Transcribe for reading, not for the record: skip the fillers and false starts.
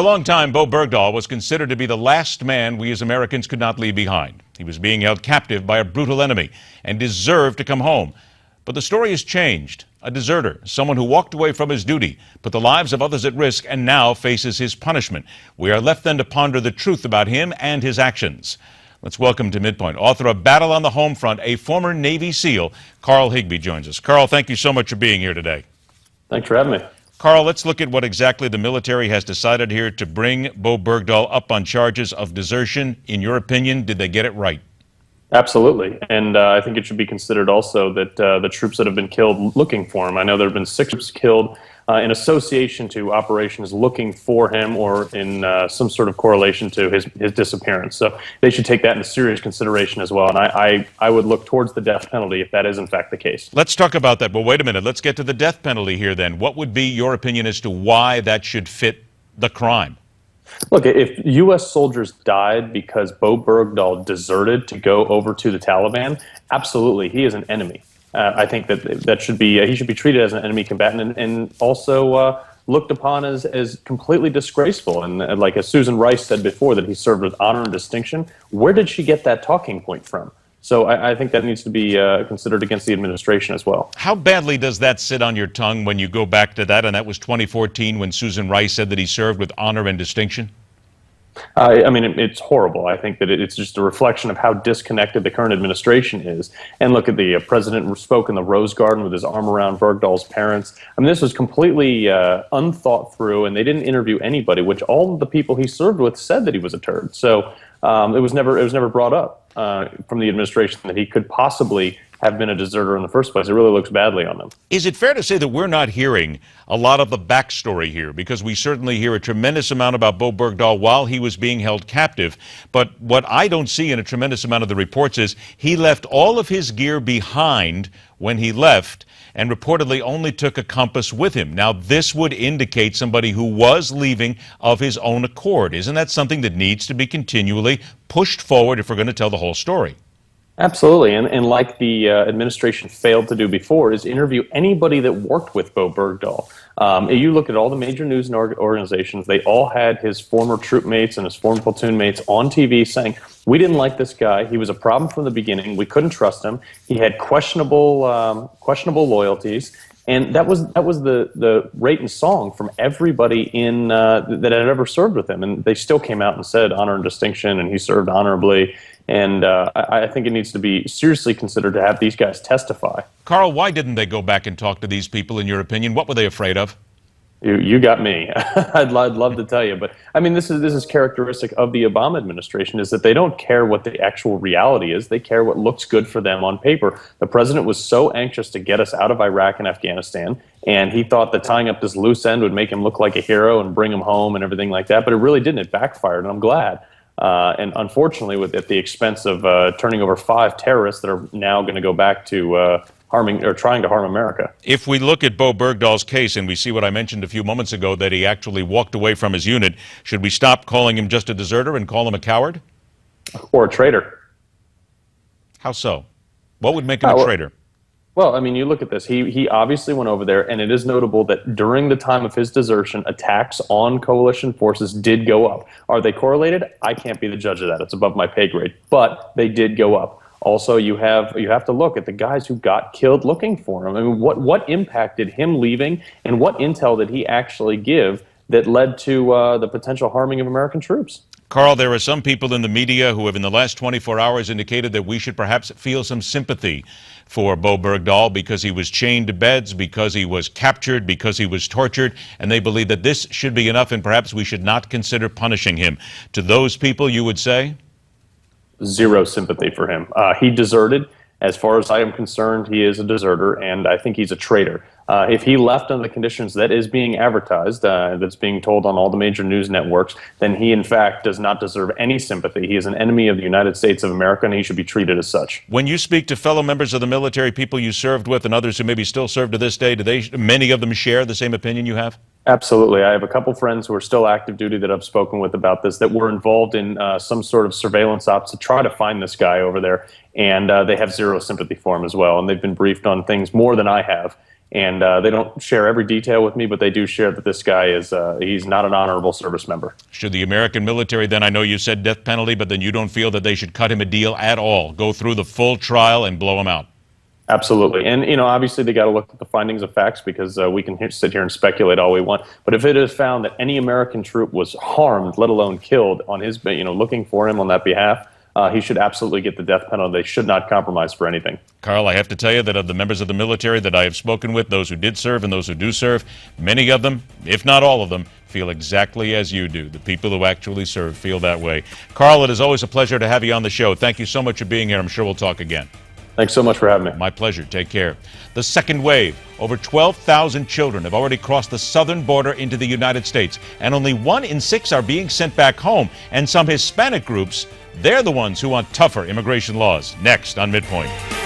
a long time, Bowe Bergdahl was considered to be the last man we as Americans could not leave behind. He was being held captive by a brutal enemy and deserved to come home. But the story has changed. A deserter, someone who walked away from his duty, put the lives of others at risk, and now faces his punishment. We are left then to ponder the truth about him and his actions. Let's welcome to MidPoint, author of Battle on the Home Front, a former Navy SEAL, Carl Higbie joins us. Carl, thank you so much for being here today. Thanks for having me. Carl, let's look at what exactly the military has decided here to bring Bowe Bergdahl up on charges of desertion. In your opinion, did they get it right? Absolutely. And I think it should be considered also that the troops that have been killed looking for him, I know there have been 6 troops killed in association to operations looking for him or in some sort of correlation to his disappearance. So they should take that into serious consideration as well. And I would look towards the death penalty if that is in fact the case. Let's talk about that. But wait a minute. Let's get to the death penalty here then. What would be your opinion as to why that should fit the crime? Look, if U.S. soldiers died because Bowe Bergdahl deserted to go over to the Taliban, absolutely, he is an enemy. I think that should be he should be treated as an enemy combatant and also looked upon as completely disgraceful. And like as Susan Rice said before, that he served with honor and distinction. Where did she get that talking point from? So I think that needs to be considered against the administration as well. How badly does that sit on your tongue when you go back to that? And that was 2014 when Susan Rice said that he served with honor and distinction? I mean, it's horrible. I think that it's just a reflection of how disconnected the current administration is. And look at the president spoke in the Rose Garden with his arm around Bergdahl's parents. I mean, this was completely unthought through, and they didn't interview anybody, which all of the people he served with said that he was a turd. So it was never brought up from the administration that he could possibly have been a deserter in the first place. It really looks badly on them. Is it fair to say that we're not hearing a lot of the backstory here? Because we certainly hear a tremendous amount about Bowe Bergdahl while he was being held captive. But what I don't see in a tremendous amount of the reports is he left all of his gear behind when he left and reportedly only took a compass with him. Now, this would indicate somebody who was leaving of his own accord. Isn't that something that needs to be continually pushed forward if we're going to tell the whole story? Absolutely, and like the administration failed to do before, is interview anybody that worked with Bowe Bergdahl. You look at all the major news organizations, they all had his former troop mates and his former platoon mates on TV saying, we didn't like this guy, he was a problem from the beginning, we couldn't trust him, he had questionable loyalties, and that was the rate and song from everybody in that had ever served with him, and they still came out and said honor and distinction, and he served honorably. And I think it needs to be seriously considered to have these guys testify. Carl, why didn't they go back and talk to these people, in your opinion? What were they afraid of? You got me. I'd love to tell you, but I mean, this is characteristic of the Obama administration, is that they don't care what the actual reality is. They care what looks good for them on paper. The president was so anxious to get us out of Iraq and Afghanistan, and he thought that tying up this loose end would make him look like a hero and bring him home and everything like that, but it really didn't. It backfired, and I'm glad. And unfortunately, at the expense of turning over 5 terrorists that are now going to go back to harming or trying to harm America. If we look at Bowe Bergdahl's case and we see what I mentioned a few moments ago, that he actually walked away from his unit, should we stop calling him just a deserter and call him a coward? Or a traitor. How so? What would make him a traitor? Well, I mean, you look at this. He obviously went over there, and it is notable that during the time of his desertion, attacks on coalition forces did go up. Are they correlated? I can't be the judge of that. It's above my pay grade. But they did go up. Also, you have to look at the guys who got killed looking for him. I mean, what impacted him leaving, and what intel did he actually give that led to the potential harming of American troops? Carl, there are some people in the media who have in the last 24 hours indicated that we should perhaps feel some sympathy for Bowe Bergdahl because he was chained to beds, because he was captured, because he was tortured, and they believe that this should be enough and perhaps we should not consider punishing him. To those people, you would say? Zero sympathy for him. He deserted. As far as I am concerned, he is a deserter, and I think he's a traitor. If he left under the conditions that is being advertised, that's being told on all the major news networks, then he, in fact, does not deserve any sympathy. He is an enemy of the United States of America, and he should be treated as such. When you speak to fellow members of the military, people you served with, and others who maybe still serve to this day, many of them share the same opinion you have? Absolutely. I have a couple friends who are still active duty that I've spoken with about this, that were involved in some sort of surveillance ops to try to find this guy over there, and they have zero sympathy for him as well, and they've been briefed on things more than I have. And they don't share every detail with me, but they do share that this guy is he's not an honorable service member. Should the American military then, I know you said death penalty, but then you don't feel that they should cut him a deal at all, go through the full trial and blow him out? Absolutely. And, obviously they got to look at the findings of facts, because we can sit here and speculate all we want. But if it is found that any American troop was harmed, let alone killed, on his, looking for him on that behalf, he should absolutely get the death penalty. They should not compromise for anything. Carl, I have to tell you that of the members of the military that I have spoken with, those who did serve and those who do serve, many of them, if not all of them, feel exactly as you do. The people who actually serve feel that way. Carl, it is always a pleasure to have you on the show. Thank you so much for being here. I'm sure we'll talk again. Thanks so much for having me. My pleasure. Take care. The second wave. Over 12,000 children have already crossed the southern border into the United States, and only 1 in 6 are being sent back home. And some Hispanic groups, they're the ones who want tougher immigration laws. Next on MidPoint.